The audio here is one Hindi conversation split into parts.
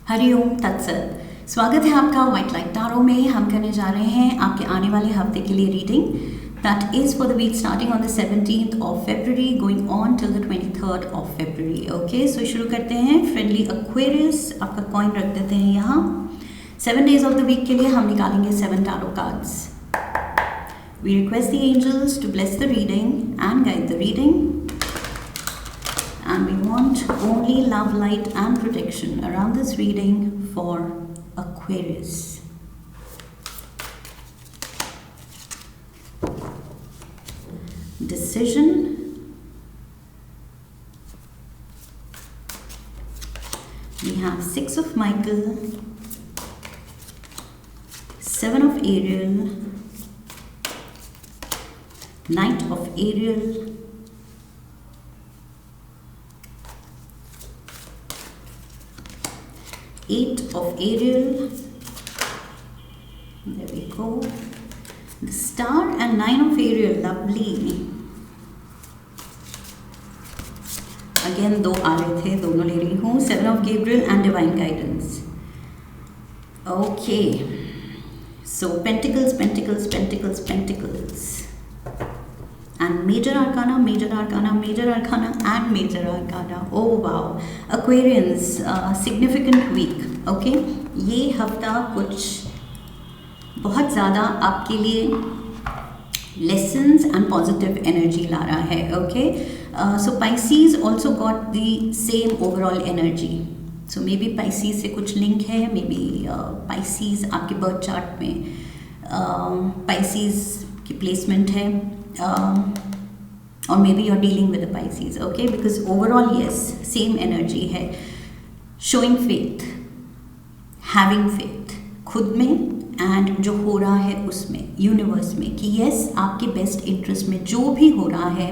हरिओम तत्सत। स्वागत है आपका व्हाइट लाइट टारो में। हम करने जा रहे हैं आपके आने वाले हफ्ते के लिए reading that is for the week starting on the 17th of February going on till the 23rd of February। Okay, so शुरू करते हैं। फ्रेंडली एक्वेरियस, आपका कॉइन रख देते हैं यहाँ। 7 days ऑफ द वीक के लिए हम निकालेंगे 7 tarot cards. We request the angels to bless the reading and guide the reading. And we want only love, light and protection around this reading for Aquarius. Decision. We have 6 of Michael, 7 of Ariel, Knight of Ariel, Eight of Ariel, there we go, the Star and 9 of Ariel, lovely. Again दो आ रहे थे, दोनों ले रही हूँ। 7 of Gabriel and Divine Guidance. Okay, so Pentacles, Pentacles, Pentacles, Pentacles. And Major Arcana, Major Arcana, Major Arcana and Major Arcana. Oh wow, Aquarians, significant week. Okay, ये हफ्ता कुछ बहुत ज़्यादा आपके लिए lessons and positive energy ला रहा है. Okay, so Pisces also got the same overall energy. So maybe Pisces से कुछ link है, maybe Pisces आपके birth chart में Pisces की placement है. Or maybe you're dealing with the Pisces, okay? Because overall, yes, same energy है. Showing faith, having faith खुद में and जो हो रहा है उसमें, यूनिवर्स में, कि yes, आपके बेस्ट इंटरेस्ट में जो भी हो रहा है,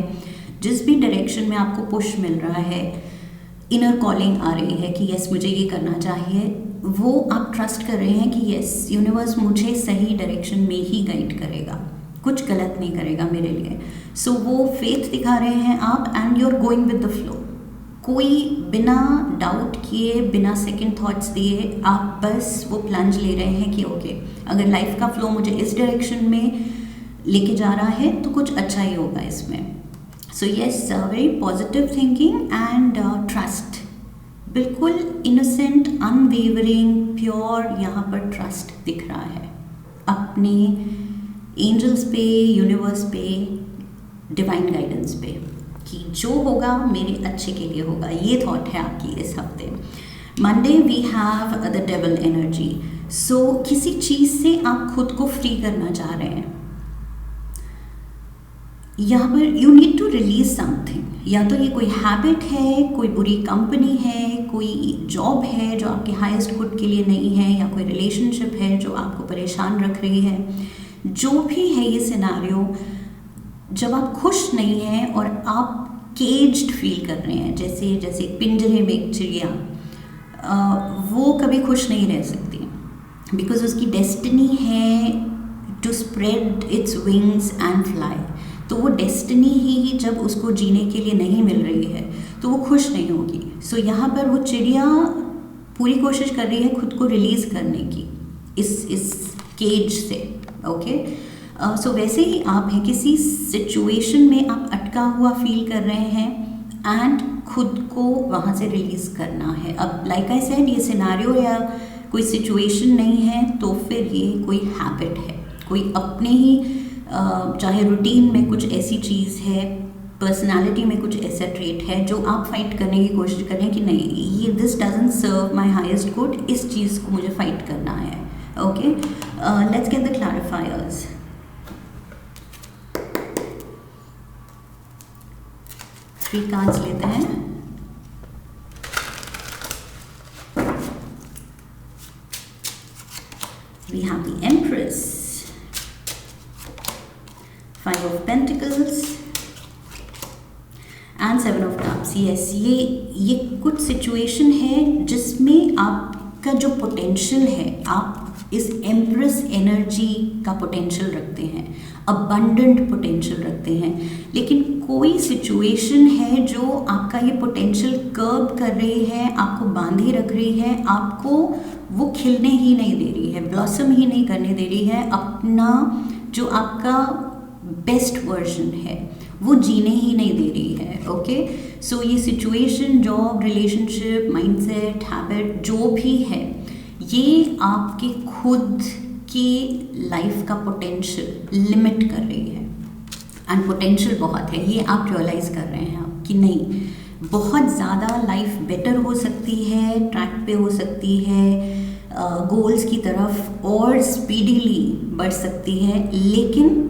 जिस भी डायरेक्शन में आपको पुश मिल रहा है, इनर कॉलिंग आ रही है कि yes, मुझे ये करना चाहिए, वो आप ट्रस्ट कर रहे हैं कि yes, यूनिवर्स मुझे सही डायरेक्शन में ही गाइड करेगा, कुछ गलत नहीं करेगा मेरे लिए। सो वो फेथ दिखा रहे हैं आप and you are going with the flow. कोई बिना डाउट किए, बिना सेकंड थॉट्स दिए आप बस वो प्लंज ले रहे हैं कि ओके, अगर लाइफ का फ्लो मुझे इस डायरेक्शन में लेके जा रहा है तो कुछ अच्छा ही होगा इसमें। So yes, very positive thinking and trust, बिल्कुल इनोसेंट, अनवेवरिंग, प्योर यहाँ पर ट्रस्ट दिख रहा है अपने एंजल्स पे, यूनिवर्स पे, डिवाइन गाइडेंस पे, कि जो होगा मेरे अच्छे के लिए होगा। ये थॉट है आपकी इस हफ्ते। Monday we have the devil energy. So किसी चीज़ से आप खुद को फ्री करना चाह रहे हैं। यहाँ पर you need to release something. या तो ये कोई हैबिट है, कोई बुरी कंपनी है, कोई जॉब है जो आपके हाईएस्ट गुड के लिए नहीं है, या कोई रिलेशनशिप है जो आपको परेशान रख रही है। जो भी है ये सिनारियो, जब आप खुश नहीं हैं और आप केज्ड फील कर रहे हैं, जैसे जैसे पिंजरे में एक चिड़िया, वो कभी खुश नहीं रह सकती, बिकॉज उसकी डेस्टिनी है to spread its wings and fly. तो वो डेस्टिनी ही जब उसको जीने के लिए नहीं मिल रही है तो वो खुश नहीं होगी। सो यहाँ पर वो चिड़िया पूरी कोशिश कर रही है खुद को रिलीज़ करने की इस केज से। ओके, सो वैसे ही आप हैं, किसी सिचुएशन में आप अटका हुआ फील कर रहे हैं एंड खुद को वहाँ से रिलीज़ करना है। अब लाइक आई सेड, ये सिनारियो या कोई सिचुएशन नहीं है तो फिर ये कोई हैबिट है, कोई अपने ही चाहे रूटीन में कुछ ऐसी चीज़ है, पर्सनालिटी में कुछ ऐसा ट्रेट है जो आप फाइट करने की कोशिश कर रहे हैं कि नहीं, ये this doesn't serve my highest good, इस चीज़ को मुझे फाइट करना है। Okay, let's get the clarifiers. Three cards लेते हैं। We have the Empress, 5 of Pentacles and 7 of Cups. Yes, ये कुछ सिचुएशन है जिसमें आपका जो पोटेंशियल है, आप इस एम्प्रेस एनर्जी का पोटेंशियल रखते हैं। अबंडेंट पोटेंशियल रखते हैं, लेकिन कोई सिचुएशन है जो आपका ये पोटेंशियल कर्ब कर रही है, आपको बांधे रख रही है, आपको वो खिलने ही नहीं दे रही है, ब्लॉसम ही नहीं करने दे रही है, अपना जो आपका बेस्ट वर्जन है वो जीने ही नहीं दे रही है। ओके, सो ये situation, job, relationship, mindset, habit जो भी है, ये आपके खुद की लाइफ का पोटेंशियल लिमिट कर रही है। एंड पोटेंशियल बहुत है, ये आप रियलाइज़ कर रहे हैं आप कि नहीं, बहुत ज़्यादा लाइफ बेटर हो सकती है, ट्रैक पे हो सकती है, गोल्स की तरफ और स्पीडीली बढ़ सकती है, लेकिन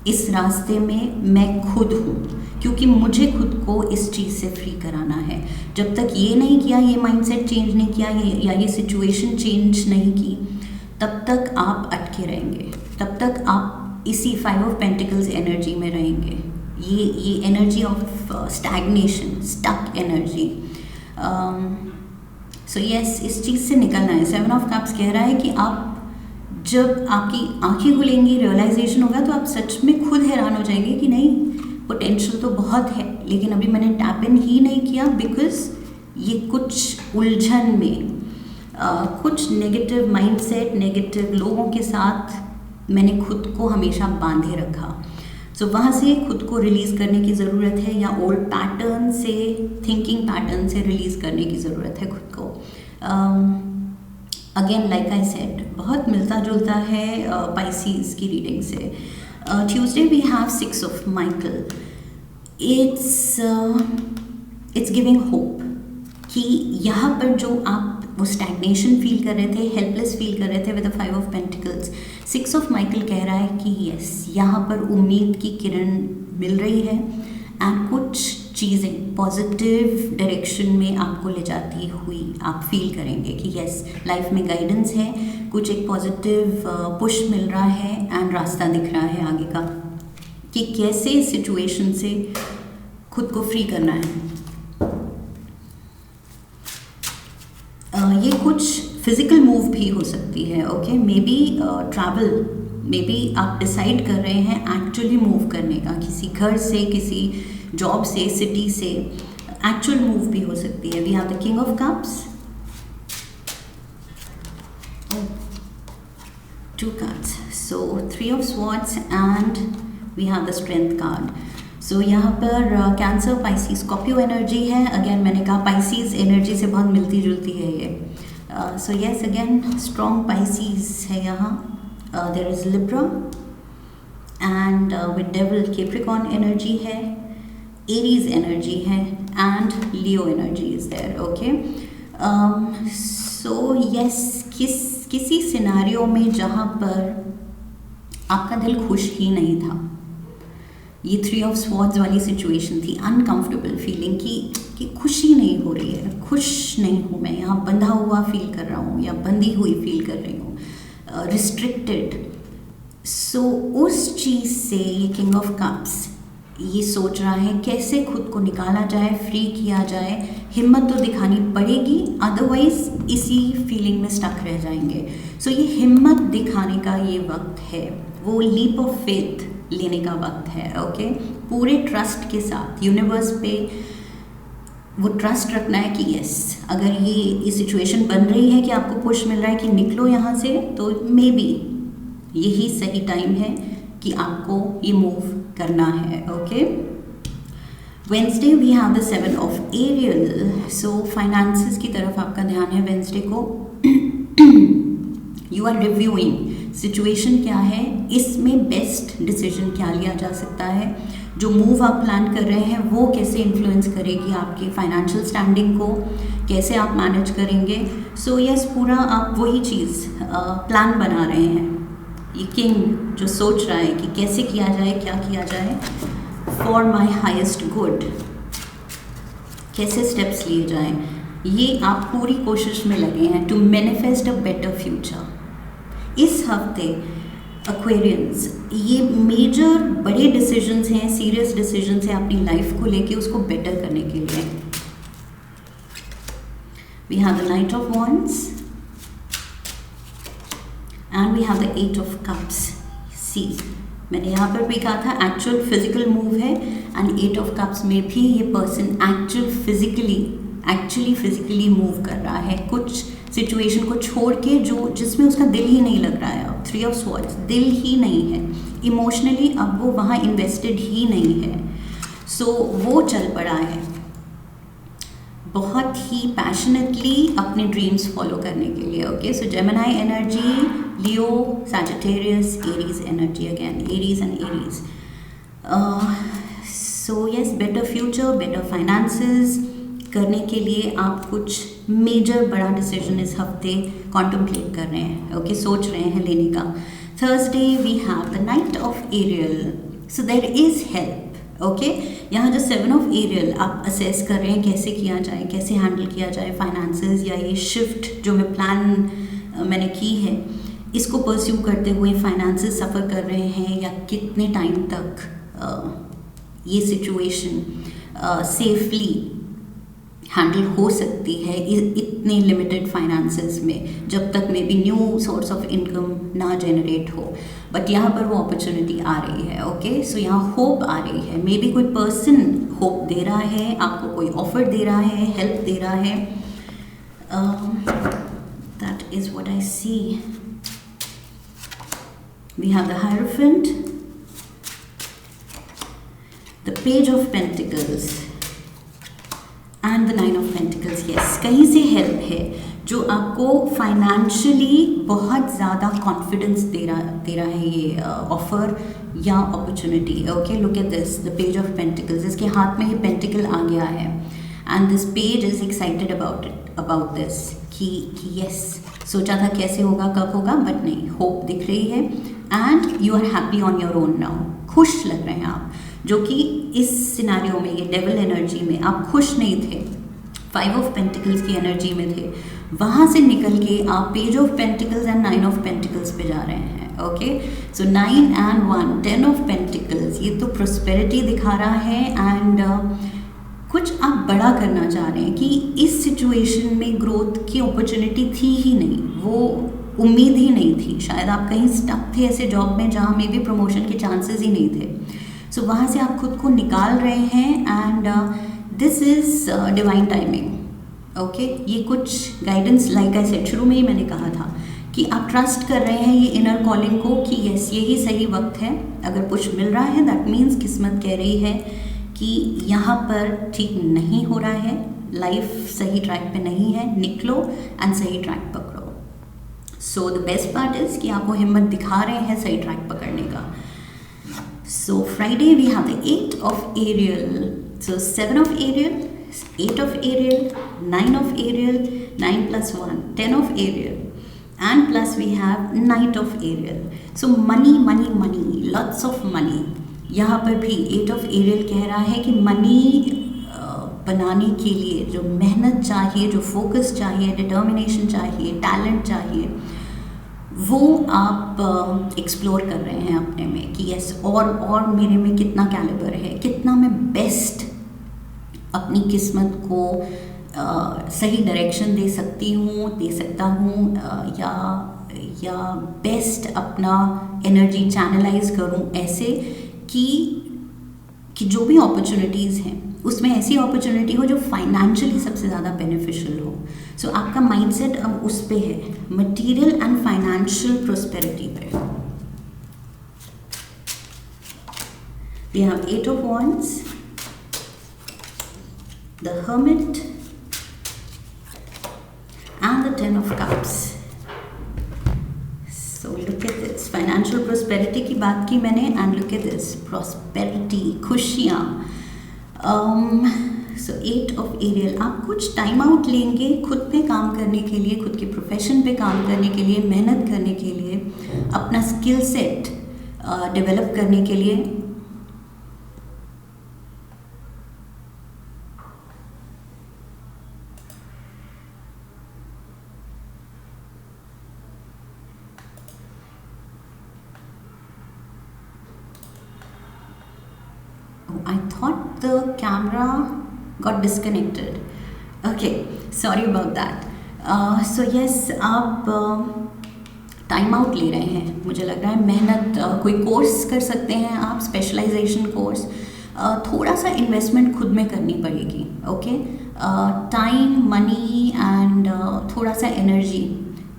इस रास्ते में मैं खुद हूँ, क्योंकि मुझे खुद को इस चीज़ से फ्री कराना है। जब तक ये नहीं किया, ये माइंडसेट चेंज नहीं किया, ये सिचुएशन चेंज नहीं की, तब तक आप अटके रहेंगे, तब तक आप इसी 5 ऑफ पेंटिकल्स एनर्जी में रहेंगे। ये energy of stagnation, stuck energy. So yes, इस चीज़ से निकलना है। 7 ऑफ कप्स कह रहा है कि आप जब आपकी आंखें खुलेंगी, रियलाइजेशन होगा, तो आप सच में खुद हैरान हो जाएंगे कि नहीं, पोटेंशियल तो बहुत है, लेकिन अभी मैंने टैप इन ही नहीं किया बिकॉज ये कुछ उलझन में, कुछ नेगेटिव माइंडसेट, नेगेटिव लोगों के साथ मैंने खुद को हमेशा बांधे रखा। सो वहाँ से खुद को रिलीज़ करने की ज़रूरत है, या ओल्ड पैटर्न से, थिंकिंग पैटर्न से रिलीज़ करने की ज़रूरत है खुद को। अगेन लाइक आई सेड, बहुत मिलता जुलता है पाइसीज़ की रीडिंग से। ट्यूसडे वी हैव 6 ऑफ माइकल। इट्स गिविंग होप कि यहाँ पर जो आप वो स्टैग्नेशन फील कर रहे थे, हेल्पलेस फील कर रहे थे with the 5 of pentacles, 6 of Michael कह रहा है कि यस, यहाँ पर उम्मीद की किरण मिल रही है एंड कुछ चीज़ें पॉजिटिव डायरेक्शन में आपको ले जाती हुई आप फील करेंगे कि यस, लाइफ में गाइडेंस है, कुछ एक पॉजिटिव पुश मिल रहा है एंड रास्ता दिख रहा है आगे का कि कैसे सिचुएशन से खुद को फ्री करना है। ये कुछ फिजिकल मूव भी हो सकती है। Okay, may be travel, may be आप डिसाइड कर रहे हैं एक्चुअली मूव करने का, किसी घर से, किसी जॉब से, सिटी से, एक्चुअल मूव भी हो सकती है। We have the king of cups, 2 cards, so 3 of swords and we have the strength card. सो यहाँ पर कैंसर, पाइसीज, स्कॉर्पियो एनर्जी है। अगेन मैंने कहा पाइसीज एनर्जी से बहुत मिलती जुलती है ये। So yes, again strong Pisces है यहाँ। There is Libra and with devil, Capricorn energy है, एरीज एनर्जी है and Leo energy is there. Okay, so yes, किसी सिनेरियो में जहाँ पर आपका दिल खुश ही नहीं था, ये 3 ऑफ स्वॉर्ड्स वाली सिचुएशन थी, अनकंफर्टेबल फीलिंग कि खुशी नहीं हो रही है, खुश नहीं हूँ मैं, यहाँ बंधा हुआ फील कर रहा हूँ या बंधी हुई फील कर रही हूँ, रिस्ट्रिक्टेड। सो उस चीज़ से ये किंग ऑफ कप्स ये सोच रहा है कैसे खुद को निकाला जाए, फ्री किया जाए। हिम्मत तो दिखानी पड़ेगी, अदरवाइज इसी फीलिंग में स्टक रह जाएंगे। सो ये हिम्मत दिखाने का ये वक्त है, वो लीप ऑफ फेथ लेने का वक्त है। ओके, पूरे ट्रस्ट के साथ यूनिवर्स पे वो ट्रस्ट रखना है कि यस, अगर ये सिचुएशन बन रही है कि आपको पुश मिल रहा है कि निकलो यहाँ से, तो मे बी यही सही टाइम है कि आपको ये मूव करना है। Okay, Wednesday we have the 7 of Ariel. सो फाइनेंसेस की तरफ आपका ध्यान है वेंसडे को। यू आर रिव्यूइंग सिचुएशन क्या है, इसमें बेस्ट डिसीजन क्या लिया जा सकता है, जो मूव आप प्लान कर रहे हैं वो कैसे इन्फ्लुएंस करेगी आपकी फाइनेंशियल स्टैंडिंग को, कैसे आप मैनेज करेंगे। सो यस, पूरा आप वही चीज़ प्लान बना रहे हैं। ये किंग जो सोच रहा है कि कैसे किया जाए, क्या किया जाए फॉर माई हाइस्ट गुड, कैसे स्टेप्स लिए जाएं, ये आप पूरी कोशिश में लगे हैं to manifest a better future. इस हफ्ते एक्वेरियंस, ये मेजर बड़े डिसीजंस हैं, सीरियस डिसीजंस हैं अपनी लाइफ को लेके, उसको बेटर करने के लिए। We have the knight of wands and we have the 8 of cups. See, मैंने यहाँ पर भी कहा था एक्चुअल फिजिकल मूव है, एंड 8 ऑफ कप्स में भी ये पर्सन एक्चुअली फिजिकली मूव कर रहा है, कुछ सिचुएशन को छोड़ के जो जिसमें उसका दिल ही नहीं लग रहा है। अब 3 ऑफ स्वॉर्ड्स, दिल ही नहीं है इमोशनली, अब वो वहाँ इन्वेस्टेड ही नहीं है। सो वो चल पड़ा है बहुत ही पैशनेटली अपने ड्रीम्स फॉलो करने के लिए। Okay, so Gemini energy, Leo, Sagittarius, Aries energy, again Aries and Aries. So yes, better future, better finances करने के लिए आप कुछ मेजर बड़ा डिसीजन इस हफ्ते कॉन्टम्पलेट कर रहे हैं। ओके, सोच रहे हैं लेने का। Thursday we have the knight of Ariel, so there is help. Okay, यहाँ जो 7 ऑफ एरियल आप असेस कर रहे हैं कैसे किया जाए, कैसे हैंडल किया जाए फाइनेंसेस, या ये शिफ्ट जो मैं प्लान मैंने की है इसको परस्यू करते हुए फाइनेंसेस सफ़र कर रहे हैं, या कितने टाइम तक ये सिचुएशन सेफली हैंडल हो सकती है इतने लिमिटेड फाइनेंसेस में, जब तक may be new source of income ना जनरेट हो। बट यहाँ पर वो अपॉर्चुनिटी आ रही है। ओके, सो यहाँ होप आ रही है, मे बी कोई पर्सन होप दे रहा है आपको, कोई ऑफर दे रहा है, हेल्प दे रहा है। That is what I see. We have the hierophant, the page of pentacles and the 9 of pentacles. Yes, कहीं से हेल्प है जो आपको फाइनेंशियली बहुत ज़्यादा कॉन्फिडेंस दे रहा है ये ऑफर या opportunity. Okay, look at this, the page of pentacles, इसके हाथ में ये पेंटिकल आ गया है, and this page is excited about this कि यस, सोचा था कैसे होगा, कब होगा, बट नहीं, होप दिख रही है, and you are happy on your own now. खुश लग रहे हैं आप, जो कि इस सिनारियो में, ये डेविल एनर्जी में आप खुश नहीं थे, 5 ऑफ पेंटिकल्स की एनर्जी में थे, वहाँ से निकल के आप page of pentacles and 9 of pentacles पे जा रहे हैं। Okay, so 9 and 1, 10 of pentacles, ये तो प्रोस्पेरिटी दिखा रहा है, एंड कुछ आप बड़ा करना चाह रहे हैं कि इस सिचुएशन में ग्रोथ की अपॉर्चुनिटी थी ही नहीं, वो उम्मीद ही नहीं थी, शायद आप कहीं स्टक थे ऐसे जॉब में जहाँ में भी प्रमोशन के चांसेस ही नहीं थे। सो वहाँ से आप खुद को निकाल रहे हैं, and this is divine timing. Okay, ये कुछ गाइडेंस, लाइक आई सेड, शुरू में ही मैंने कहा था कि आप ट्रस्ट कर रहे हैं ये इनर कॉलिंग को कि यस, यही सही वक्त है। अगर कुछ मिल रहा है दैट मीन्स किस्मत कह रही है कि यहाँ पर ठीक नहीं हो रहा है, लाइफ सही ट्रैक पे नहीं है, निकलो एंड सही ट्रैक पकड़ो। So the best part is कि आपको हिम्मत दिखा रहे हैं सही ट्रैक पकड़ने का। So Friday we have the 8 of Ariel, so 7 of Ariel, 8 of Ariel, 9 of Ariel, 9 plus 1, 10 of Ariel, and plus we have Knight of Ariel. So money, money, money, lots of money. यहाँ पर भी 8 of Ariel कह रहा है कि मनी बनाने के लिए जो मेहनत चाहिए, जो फोकस चाहिए, डिटर्मिनेशन चाहिए, टैलेंट चाहिए, वो आप एक्सप्लोर कर रहे हैं अपने में कि यस, और मेरे में कितना कैलिबर है, कितना मैं बेस्ट अपनी किस्मत को सही डायरेक्शन दे सकता हूँ, या बेस्ट अपना एनर्जी चैनलाइज करूँ ऐसे कि जो भी अपॉर्चुनिटीज़ हैं उसमें ऐसी अपॉर्चुनिटी हो जो फाइनेंशियली सबसे ज़्यादा बेनिफिशियल हो। सो आपका माइंडसेट अब उस पे है, मटेरियल एंड फाइनेंशियल प्रोस्पेरिटी पे। We have 8 of wands, the hermit and the 10 of cups. So look at this, financial prosperity की बात की मैंने, and look at this, prosperity, खुशियाँ। सो 8 ऑफ एरियल, आप कुछ टाइम आउट लेंगे खुद पे काम करने के लिए, खुद के प्रोफेशन पे काम करने के लिए, मेहनत करने के लिए, अपना स्किल सेट डेवलप करने के लिए। I thought the camera got disconnected. Okay, sorry about that. So yes, आप टाइम आउट ले रहे हैं, मुझे लग रहा है मेहनत, कोई कोर्स कर सकते हैं आप, स्पेशलाइजेशन कोर्स, थोड़ा सा इन्वेस्टमेंट खुद में करनी पड़ेगी, ओके, टाइम, मनी एंड थोड़ा सा एनर्जी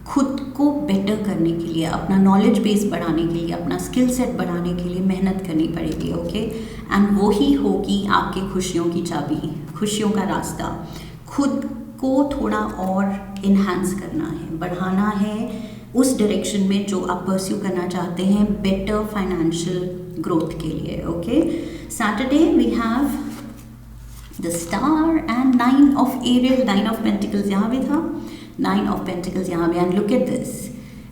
खुद को बेटर करने के लिए, अपना नॉलेज बेस बढ़ाने के लिए, अपना स्किल सेट बढ़ाने के लिए मेहनत करनी पड़ेगी, ओके। एंड वो ही होगी आपकी खुशियों की चाबी, खुशियों का रास्ता। खुद को थोड़ा और इन्हांस करना है, बढ़ाना है उस डायरेक्शन में जो आप परस्यू करना चाहते हैं, बेटर फाइनेंशियल ग्रोथ के लिए, okay. Saturday we have the star and 9 of Ariel, 9 of pentacles यहाँ भी था, 9 ऑफ पेंटिकल्स यहाँ भी, and look at this,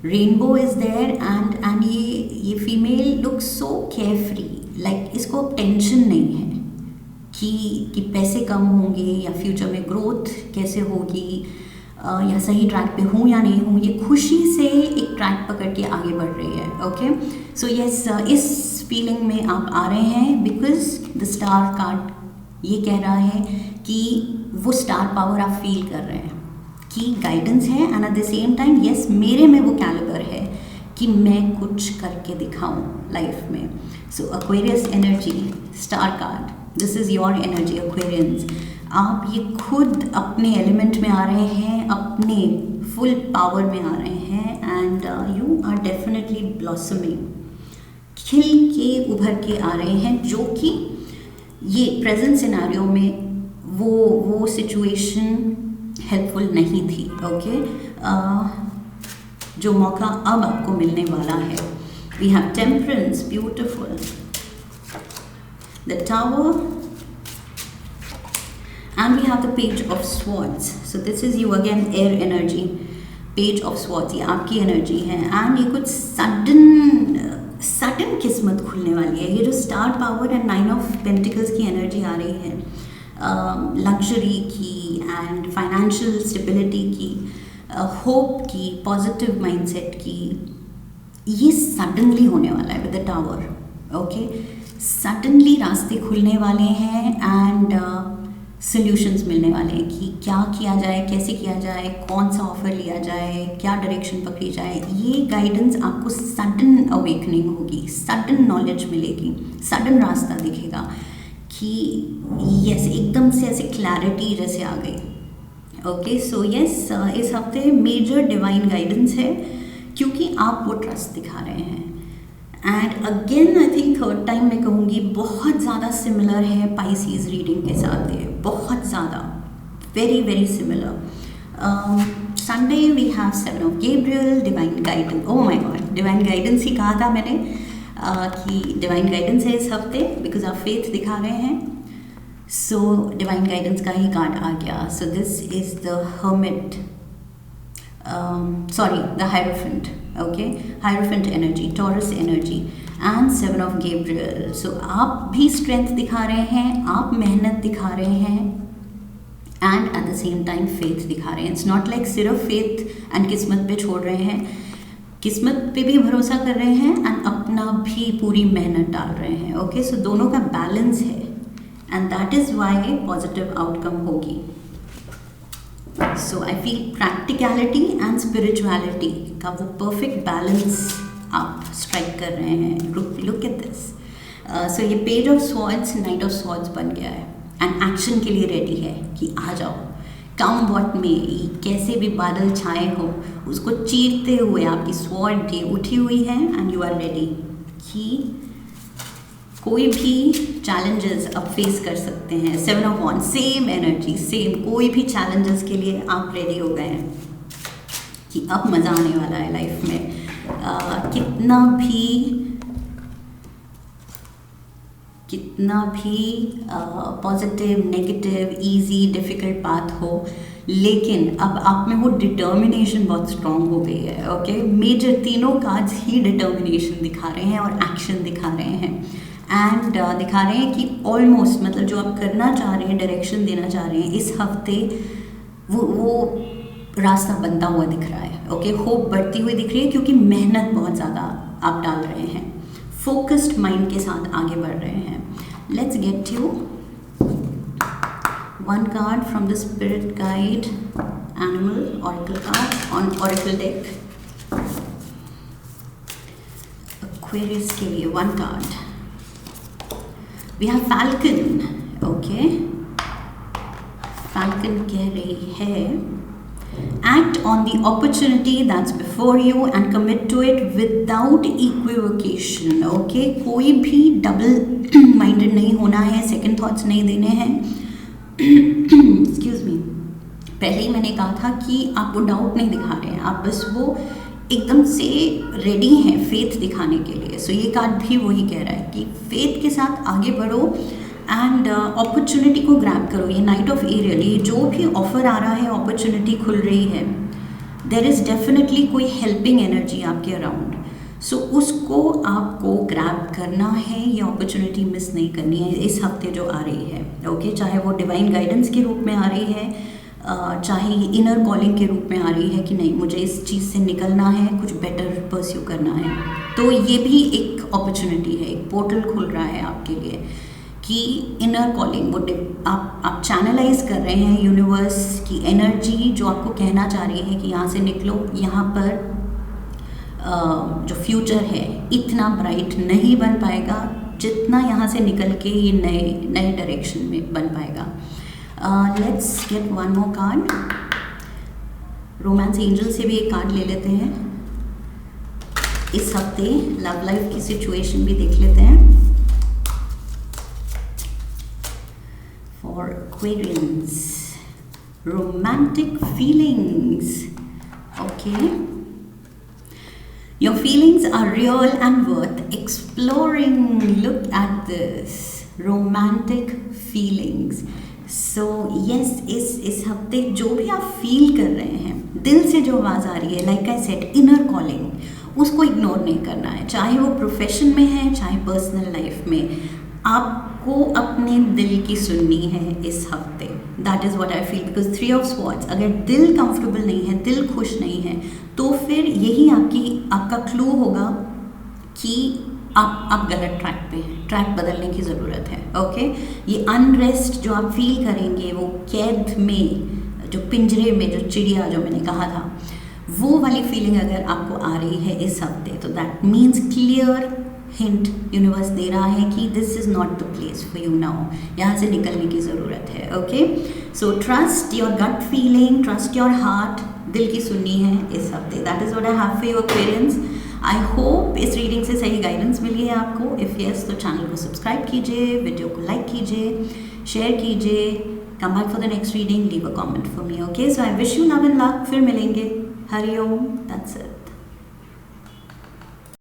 rainbow is there and ये female look so carefree, like इसको टेंशन नहीं है कि पैसे कम होंगे या फ्यूचर में ग्रोथ कैसे होगी, या सही ट्रैक पे हूँ या नहीं हूँ, ये खुशी से एक ट्रैक पकड़ के आगे बढ़ रही है, ओके। सो यस, इस फीलिंग में आप आ रहे हैं बिकॉज द स्टार कार्ड ये कह रहा है कि वो स्टार पावर आप फील कर रहे हैं कि गाइडेंस है, and at the same time yes, मेरे में वो कैलिबर है कि मैं कुछ करके दिखाऊं लाइफ में। So Aquarius energy, star card, this is your energy Aquarians. आप ये खुद अपने एलिमेंट में आ रहे हैं, अपने फुल पावर में आ रहे हैं, and you are definitely blossoming, खिल के उभर के आ रहे हैं, जो कि ये प्रेजेंट सिनेरियो में वो सिचुएशन हेल्पफुल नहीं थी, ओके। जो मौका अब आपको मिलने वाला है, we have temperance, beautiful, the tower, and we have the page of swords, so this is you again, air energy, page of swords, ये आपकी एनर्जी है, एंड ये कुछ सडन किस्मत खुलने वाली है। ये जो star power and 9 of pentacles की एनर्जी आ रही है, लग्जरी की एंड फाइनेंशियल स्टेबिलिटी की, होप की, पॉजिटिव माइंडसेट की, ये सडनली होने वाला है with the tower, okay. Suddenly रास्ते खुलने वाले हैं एंड सॉल्यूशंस मिलने वाले हैं कि क्या किया जाए, कैसे किया जाए, कौन सा ऑफर लिया जाए, क्या डायरेक्शन पकड़ी जाए। ये गाइडेंस आपको सडन अवेकनिंग होगी, सडन नॉलेज मिलेगी, सडन रास्ता दिखेगा कि यस, एकदम से ऐसे क्लैरिटी जैसे आ गई, ओके। सो यस, इस हफ्ते मेजर डिवाइन गाइडेंस है क्योंकि आप वो ट्रस्ट दिखा रहे हैं। And again I think third time मैं कहूँगी, बहुत ज़्यादा सिमिलर है पाइसीज रीडिंग के साथ, ये बहुत ज़्यादा, very very similar. Sunday we have 7 of Gabriel, divine guidance, oh my God, divine guidance ही कहा था मैंने कि डिवाइन गाइडेंस है इस हफ्ते बिकॉज आप फेथ दिखा रहे हैं, सो डिवाइन गाइडेंस का ही कार्ड आ गया। So this is the hermit, sorry, the Hierophant, okay, Hierophant energy, Taurus energy and 7 of Gabriel. So आप भी strength दिखा रहे हैं, आप मेहनत दिखा रहे हैं and at the same time faith दिखा रहे हैं। It's not like सिर्फ faith and किस्मत पे छोड़ रहे हैं, किस्मत पे भी भरोसा कर रहे हैं and अपना भी पूरी मेहनत डाल रहे हैं, okay। So दोनों का बैलेंस है and that is why positive outcome होगी। So I feel practicality and spirituality का वो परफेक्ट बैलेंस आप स्ट्राइक कर रहे हैं। लुक एट दिस, सो ये page of swords, night of swords बन गया है एंड एक्शन के लिए रेडी है कि आ जाओ, कम व्हाट में, कैसे भी बादल छाए हो उसको चीरते हुए आपकी स्वॉर्ड ये उठी हुई है एंड यू आर रेडी कि कोई भी चैलेंजेस आप फेस कर सकते हैं। 7 of wands, same energy, same, कोई भी चैलेंजेस के लिए आप रेडी हो गए हैं कि अब मज़ा आने वाला है लाइफ में। कितना भी पॉजिटिव, नेगेटिव, इजी, डिफ़िकल्ट बात हो, लेकिन अब आप में वो डिटर्मिनेशन बहुत स्ट्रॉन्ग हो गई है, ओके। मेजर तीनों कार्ड्स ही डिटर्मिनेशन दिखा रहे हैं और एक्शन दिखा रहे हैं एंड दिखा रहे हैं कि ऑलमोस्ट, मतलब जो आप करना चाह रहे हैं, डायरेक्शन देना चाह रहे हैं, इस हफ्ते वो रास्ता बनता हुआ दिख रहा है, ओके। होप बढ़ती हुई दिख रही है क्योंकि मेहनत बहुत ज़्यादा आप डाल रहे हैं, फोकस्ड माइंड के साथ आगे बढ़ रहे हैं। Let's get you one card from the spirit guide animal oracle card on oracle deck. Aquarius के लिए one card, we have falcon. Okay, falcon कह रही है act on the opportunity that's before you and commit to it without equivocation. Okay, कोई भी डबल माइंडेड नहीं होना है, सेकंड थॉट्स नहीं देने हैं. एक्सक्यूज मी, पहले ही मैंने कहा था कि आप वो डाउट नहीं दिखा रहे हैं, आप बस वो एकदम से रेडी हैं फेथ दिखाने के लिए. सो ये कार्ड भी वही कह रहा है कि फेथ के साथ आगे बढ़ो एंड अपॉर्चुनिटी को ग्रैब करो. ये नाइट ऑफ एरियल, ये जो भी ऑफर आ रहा है, अपॉर्चुनिटी खुल रही है, देयर इज़ डेफिनेटली कोई हेल्पिंग एनर्जी आपके अराउंड. सो उसको आपको ग्रैब करना है, ये अपॉर्चुनिटी मिस नहीं करनी है इस हफ्ते जो आ रही है. ओके, चाहे वो डिवाइन गाइडेंस के रूप में आ रही है, चाहे इनर कॉलिंग के रूप में आ रही है कि नहीं मुझे इस चीज़ से निकलना है, कुछ बेटर परस्यू करना है, तो ये भी एक अपॉर्चुनिटी है, एक पोर्टल खुल रहा है आपके लिए कि इनर कॉलिंग वो आप चैनलाइज कर रहे हैं यूनिवर्स की एनर्जी जो आपको कहना चाह रही है कि यहाँ से निकलो, यहाँ पर जो फ्यूचर है इतना ब्राइट नहीं बन पाएगा जितना यहाँ से निकल के ये नए डायरेक्शन में बन पाएगा. Let's get one more card. Romance angel से भी एक कार्ड ले लेते हैं. इस हफ्ते लव लाइफ की सिचुएशन भी देख लेते हैं for Aquarians. Romantic feelings. Okay, your feelings are real and worth exploring. Look at this, romantic feelings. So yes, इस हफ्ते जो भी आप फील कर रहे हैं, दिल से जो आवाज़ आ रही है, like I said, inner calling, उसको इग्नोर नहीं करना है. चाहे वो प्रोफेशन में है, चाहे पर्सनल लाइफ में, आपको अपने दिल की सुननी है इस हफ्ते. That is what I feel, because 3 of swords, अगर दिल कंफर्टेबल नहीं है, दिल खुश नहीं है, तो फिर यही आपका क्लू होगा कि आप गलत ट्रैक पे हैं, ट्रैक बदलने की ज़रूरत है. ओके, ये अनरेस्ट जो आप फील करेंगे, वो कैद में, जो पिंजरे में जो चिड़िया जो मैंने कहा था, वो वाली फीलिंग अगर आपको आ रही है इस हफ्ते, तो that means clear hint universe दे रहा है कि this is not the place for you now, यहाँ से निकलने की ज़रूरत है. Okay, so trust your gut feeling, trust your heart, दिल की सुननी है इस हफ्ते. That is what I have for you Aquarians. I hope इस रीडिंग से सही गाइडेंस मिली है आपको. इफ़ यस, तो चैनल को सब्सक्राइब कीजिए, वीडियो को लाइक कीजिए, शेयर कीजिए. Come back for the next reading, leave a comment for me. Okay, so I wish you love and luck. फिर मिलेंगे. हरि ओम. That's it.